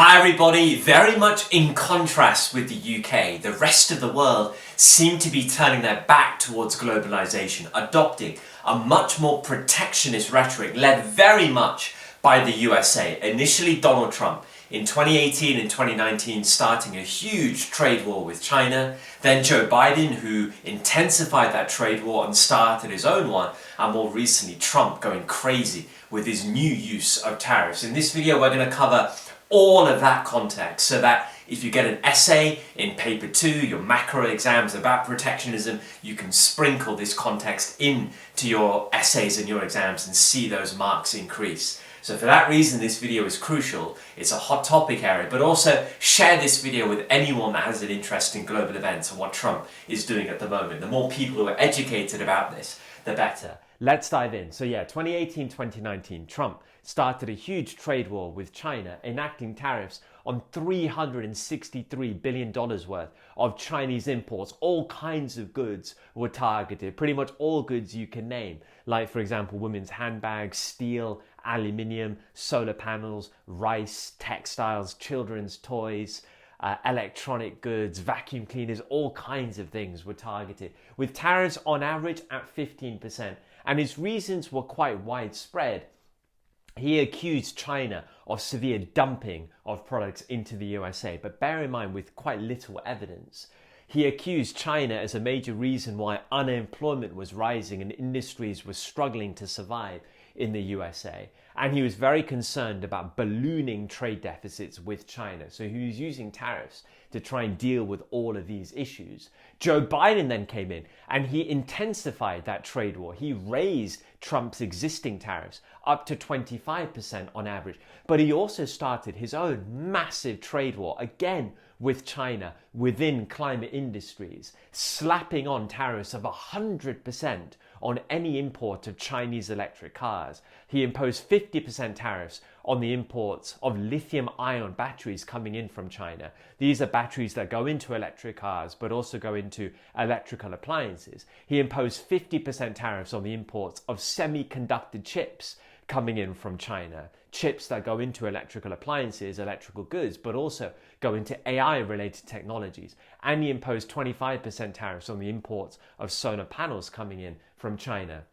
Hi everybody, very much in contrast with the UK, the rest of the world seem to be turning their back towards globalization, adopting a much more protectionist rhetoric led very much by the USA. Initially Donald Trump, in 2018 and 2019 starting a huge trade war with China, then Joe Biden who intensified that trade war and started his own one, and more recently Trump going crazy with his new use of tariffs. In this video we're going to cover all of that context so that if you get an essay in paper 2, your macro exams about protectionism, you can sprinkle this context into your essays and your exams and see those marks increase. So for that reason, this video is crucial. It's a hot topic area, but also share this video with anyone that has an interest in global events and what Trump is doing at the moment. The more people who are educated about this, the better. Let's dive in. So yeah, 2018, 2019, Trump started a huge trade war with China, enacting tariffs on $363 billion worth of Chinese imports. All kinds of goods were targeted, pretty much all goods you can name, like for example, women's handbags, steel, aluminium, solar panels, rice, textiles, children's toys, electronic goods, vacuum cleaners, all kinds of things were targeted, with tariffs on average at 15%. And his reasons were quite widespread. He accused China of severe dumping of products into the USA, but bear in mind with quite little evidence. He accused China as a major reason why unemployment was rising and industries were struggling to survive in the USA. And he was very concerned about ballooning trade deficits with China. So he was using tariffs to try and deal with all of these issues. Joe Biden then came in and he intensified that trade war. He raised Trump's existing tariffs up to 25% on average. But he also started his own massive trade war, again with China, within climate industries, slapping on tariffs of 100% on any import of Chinese electric cars. He imposed 50% tariffs on the imports of lithium-ion batteries coming in from China. These are batteries that go into electric cars, but also go into electrical appliances. He imposed 50% tariffs on the imports of semiconductor chips coming in from China. Chips that go into electrical appliances, electrical goods, but also go into AI-related technologies. And he imposed 25% tariffs on the imports of solar panels coming in from China.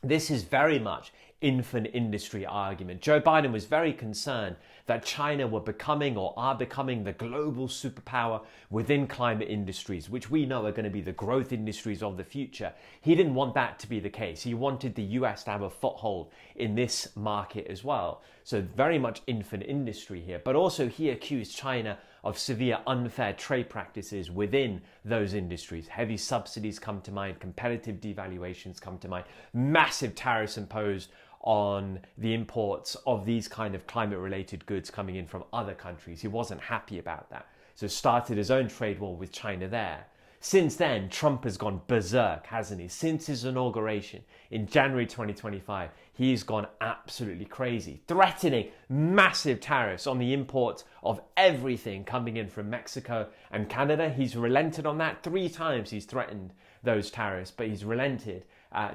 This is very much infant industry argument. Joe Biden was very concerned that China were becoming or are becoming the global superpower within climate industries, which we know are going to be the growth industries of the future. He didn't want that to be the case. He wanted the US to have a foothold in this market as well. So very much infant industry here. But also he accused China of severe unfair trade practices within those industries. Heavy subsidies come to mind, competitive devaluations come to mind, massive tariffs imposed on the imports of these kind of climate-related goods coming in from other countries. He wasn't happy about that. So started his own trade war with China there. Since then, Trump has gone berserk, hasn't he? Since his inauguration in January 2025, he's gone absolutely crazy, threatening massive tariffs on the imports of everything coming in from Mexico and Canada. He's relented on that. 3 times he's threatened those tariffs, but he's relented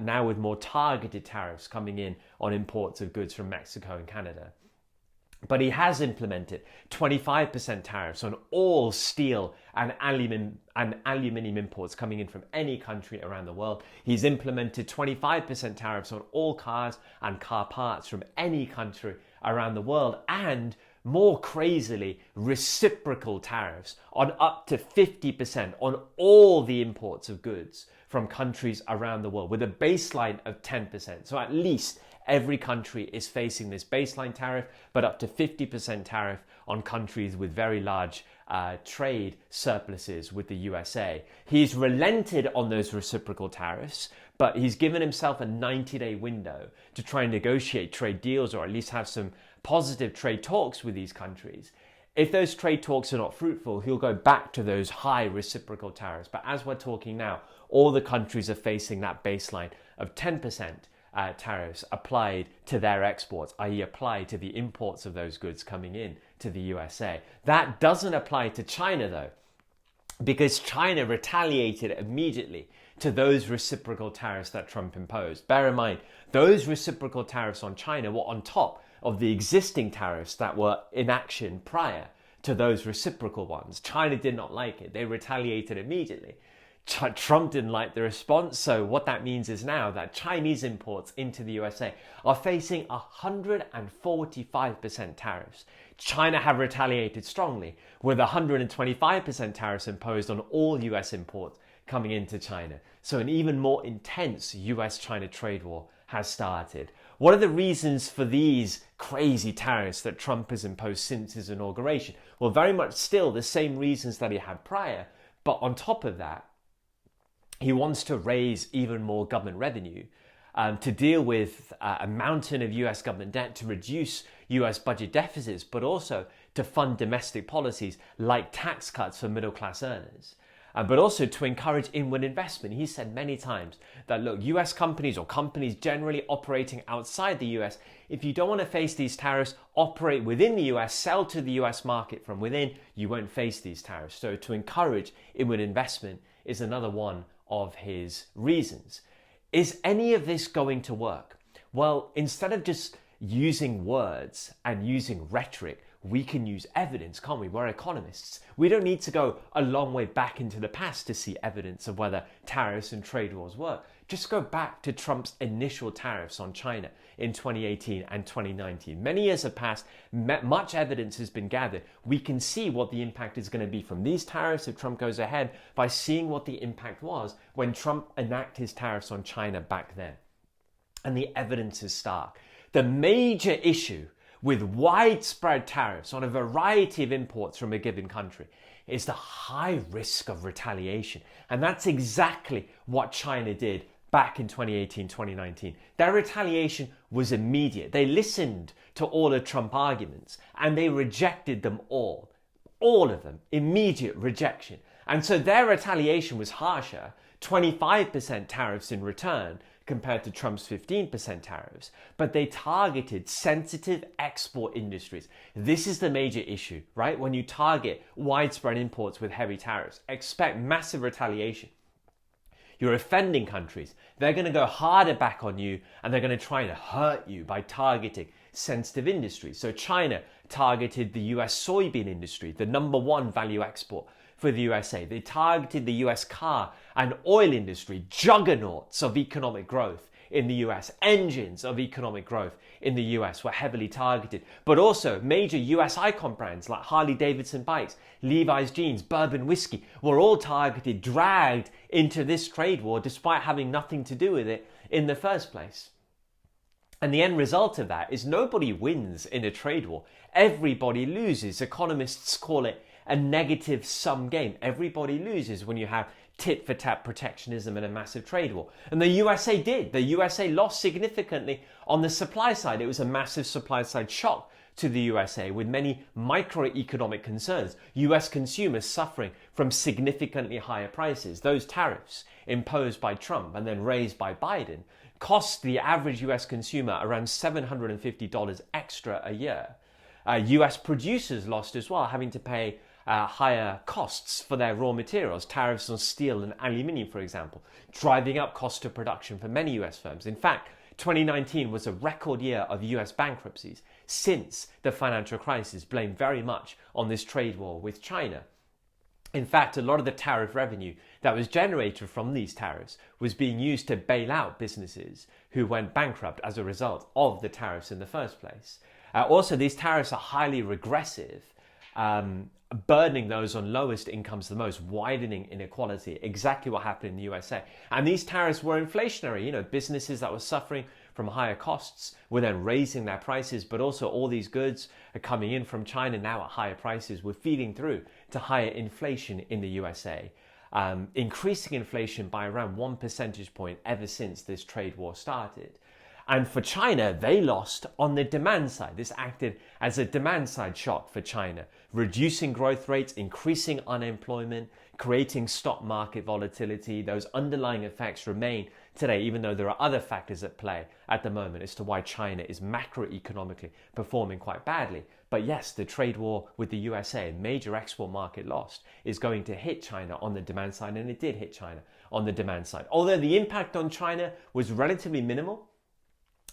now with more targeted tariffs coming in on imports of goods from Mexico and Canada. But he has implemented 25% tariffs on all steel and aluminium imports coming in from any country around the world. He's implemented 25% tariffs on all cars and car parts from any country around the world. And more crazily, reciprocal tariffs on up to 50% on all the imports of goods from countries around the world with a baseline of 10%. So at least every country is facing this baseline tariff, but up to 50% tariff on countries with very large trade surpluses with the USA. He's relented on those reciprocal tariffs, but he's given himself a 90-day window to try and negotiate trade deals or at least have some positive trade talks with these countries. If those trade talks are not fruitful, he'll go back to those high reciprocal tariffs. But as we're talking now, all the countries are facing that baseline of 10% tariffs applied to their exports, i.e. applied to the imports of those goods coming in to the USA. That doesn't apply to China though, because China retaliated immediately to those reciprocal tariffs that Trump imposed. Bear in mind, those reciprocal tariffs on China were on top of the existing tariffs that were in action prior to those reciprocal ones. China did not like it. They retaliated immediately. Trump didn't like the response, so what that means is now that Chinese imports into the USA are facing 145% tariffs. China have retaliated strongly with 125% tariffs imposed on all US imports coming into China. So an even more intense US-China trade war has started. What are the reasons for these crazy tariffs that Trump has imposed since his inauguration? Well, very much still the same reasons that he had prior, but on top of that, he wants to raise even more government revenue to deal with a mountain of US government debt, to reduce US budget deficits, but also to fund domestic policies like tax cuts for middle class earners. But also to encourage inward investment. He said many times that, look, US companies or companies generally operating outside the US, if you don't want to face these tariffs, operate within the US, sell to the US market from within, you won't face these tariffs. So to encourage inward investment is another one of his reasons. Is any of this going to work? Well, instead of just using words and using rhetoric, we can use evidence, can't we? We're economists. We don't need to go a long way back into the past to see evidence of whether tariffs and trade wars work. Just go back to Trump's initial tariffs on China in 2018 and 2019. Many years have passed, much evidence has been gathered. We can see what the impact is going to be from these tariffs if Trump goes ahead by seeing what the impact was when Trump enacted his tariffs on China back then. And the evidence is stark. The major issue with widespread tariffs on a variety of imports from a given country is the high risk of retaliation. And that's exactly what China did back in 2018, 2019. Their retaliation was immediate. They listened to all the Trump arguments and they rejected them all of them, immediate rejection. And so their retaliation was harsher, 25% tariffs in return compared to Trump's 15% tariffs, but they targeted sensitive export industries. This is the major issue, right? When you target widespread imports with heavy tariffs, expect massive retaliation. You're offending countries. They're going to go harder back on you and they're going to try to hurt you by targeting sensitive industries. So China targeted the US soybean industry, the number one value export for the USA. They targeted the US car and oil industry, juggernauts of economic growth in the US. Engines of economic growth in the US were heavily targeted. But also major US icon brands like Harley-Davidson bikes, Levi's jeans, bourbon whiskey were all targeted, dragged into this trade war despite having nothing to do with it in the first place. And the end result of that is nobody wins in a trade war. Everybody loses. Economists call it a negative sum game. Everybody loses when you have tit-for-tat protectionism and a massive trade war. And the USA did. The USA lost significantly on the supply side. It was a massive supply side shock to the USA with many microeconomic concerns. US consumers suffering from significantly higher prices. Those tariffs imposed by Trump and then raised by Biden cost the average US consumer around $750 extra a year. US producers lost as well, having to pay higher costs for their raw materials, tariffs on steel and aluminium, for example, driving up cost of production for many US firms. In fact, 2019 was a record year of US bankruptcies since the financial crisis, blamed very much on this trade war with China. In fact, a lot of the tariff revenue that was generated from these tariffs was being used to bail out businesses who went bankrupt as a result of the tariffs in the first place. Also, these tariffs are highly regressive, burdening those on lowest incomes the most, widening inequality, exactly what happened in the USA. And these tariffs were inflationary. Businesses that were suffering from higher costs were then raising their prices, but also all these goods are coming in from China now at higher prices were feeding through to higher inflation in the USA, increasing inflation by around 1 percentage point ever since this trade war started. And for China, they lost on the demand side. This acted as a demand side shock for China, reducing growth rates, increasing unemployment, creating stock market volatility. Those underlying effects remain today, even though there are other factors at play at the moment as to why China is macroeconomically performing quite badly. But yes, the trade war with the USA, a major export market lost, is going to hit China on the demand side, and it did hit China on the demand side. Although the impact on China was relatively minimal,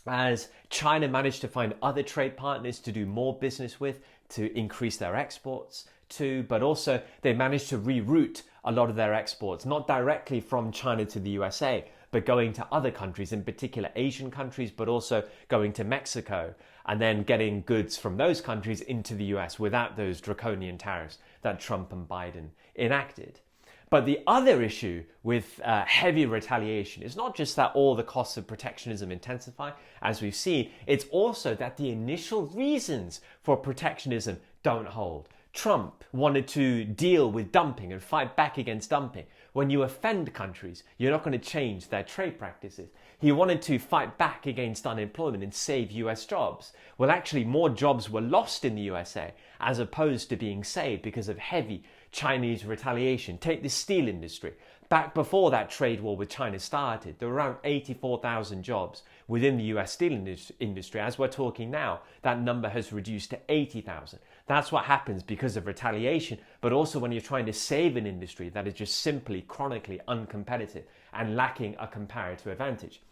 as China managed to find other trade partners to do more business with, to increase their exports to, but also they managed to reroute a lot of their exports, not directly from China to the USA, but going to other countries, in particular Asian countries, but also going to Mexico and then getting goods from those countries into the US without those draconian tariffs that Trump and Biden enacted. But the other issue with heavy retaliation is not just that all the costs of protectionism intensify, as we've seen, it's also that the initial reasons for protectionism don't hold. Trump wanted to deal with dumping and fight back against dumping. When you offend countries, you're not going to change their trade practices. He wanted to fight back against unemployment and save US jobs. Well, actually, more jobs were lost in the USA as opposed to being saved because of heavy Chinese retaliation. Take the steel industry. Back before that trade war with China started, there were around 84,000 jobs within the US steel industry. As we're talking now, that number has reduced to 80,000. That's what happens because of retaliation, but also when you're trying to save an industry that is just simply chronically uncompetitive and lacking a comparative advantage.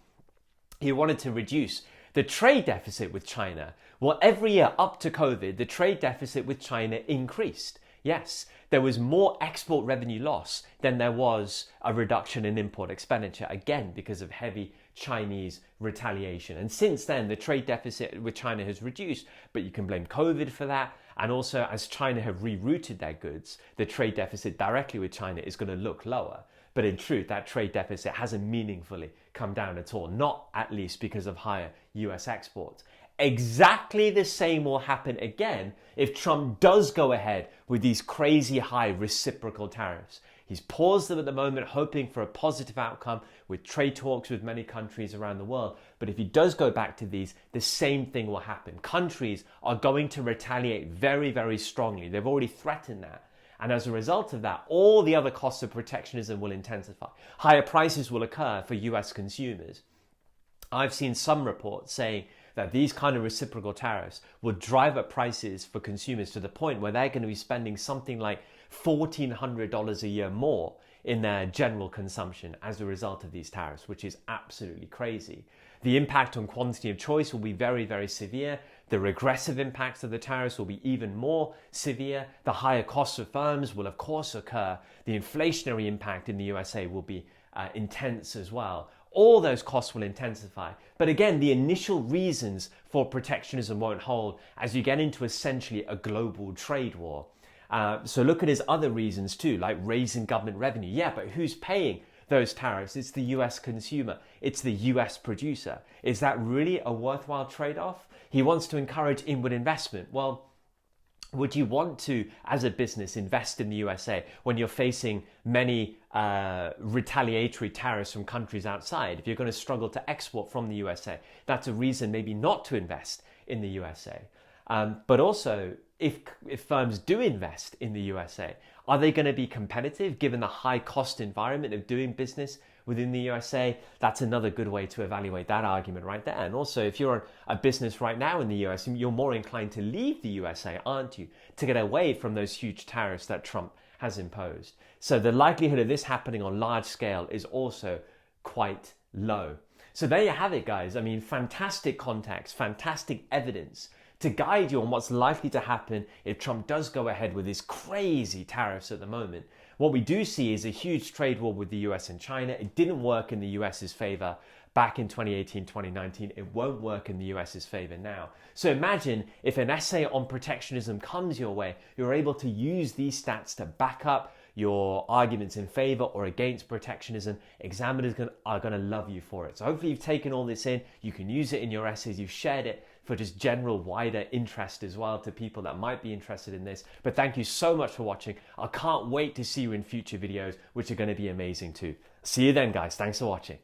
He wanted to reduce the trade deficit with China. Well, every year up to COVID, the trade deficit with China increased. Yes, there was more export revenue loss than there was a reduction in import expenditure, again, because of heavy Chinese retaliation. And since then, the trade deficit with China has reduced, but you can blame COVID for that. And also, as China have rerouted their goods, the trade deficit directly with China is going to look lower. But in truth, that trade deficit hasn't meaningfully come down at all, not at least because of higher US exports. Exactly the same will happen again if Trump does go ahead with these crazy high reciprocal tariffs. He's paused them at the moment, hoping for a positive outcome with trade talks with many countries around the world. But if he does go back to these, the same thing will happen. Countries are going to retaliate very, very strongly. They've already threatened that. And as a result of that, all the other costs of protectionism will intensify. Higher prices will occur for US consumers. I've seen some reports saying that these kind of reciprocal tariffs will drive up prices for consumers to the point where they're going to be spending something like $1,400 a year more in their general consumption as a result of these tariffs, which is absolutely crazy. The impact on quantity of choice will be very, very severe. The regressive impacts of the tariffs will be even more severe. The higher costs of firms will, of course, occur. The inflationary impact in the USA will be intense as well. All those costs will intensify. But again, the initial reasons for protectionism won't hold as you get into essentially a global trade war. So look at his other reasons too, like raising government revenue. Yeah, but who's paying those tariffs? It's the US consumer. It's the US producer. Is that really a worthwhile trade-off? He wants to encourage inward investment. Well, would you want to, as a business, invest in the USA when you're facing many retaliatory tariffs from countries outside? If you're going to struggle to export from the USA, that's a reason maybe not to invest in the USA. But also, if firms do invest in the USA, are they going to be competitive given the high cost environment of doing business within the USA? That's another good way to evaluate that argument right there. And also, if you're a business right now in the US, you're more inclined to leave the USA, aren't you? To get away from those huge tariffs that Trump has imposed. So the likelihood of this happening on large scale is also quite low. So there you have it, guys. I mean, fantastic context, fantastic evidence to guide you on what's likely to happen if Trump does go ahead with his crazy tariffs at the moment. What we do see is a huge trade war with the US and China. It didn't work in the US's favor back in 2018, 2019. It won't work in the US's favor now. So imagine if an essay on protectionism comes your way, you're able to use these stats to back up your arguments in favor or against protectionism. Examiners are going to love you for it. So hopefully you've taken all this in. You can use it in your essays. You've shared it for just general wider interest as well to people that might be interested in this. But thank you so much for watching. I can't wait to see you in future videos, which are going to be amazing too. See you then, guys. Thanks for watching.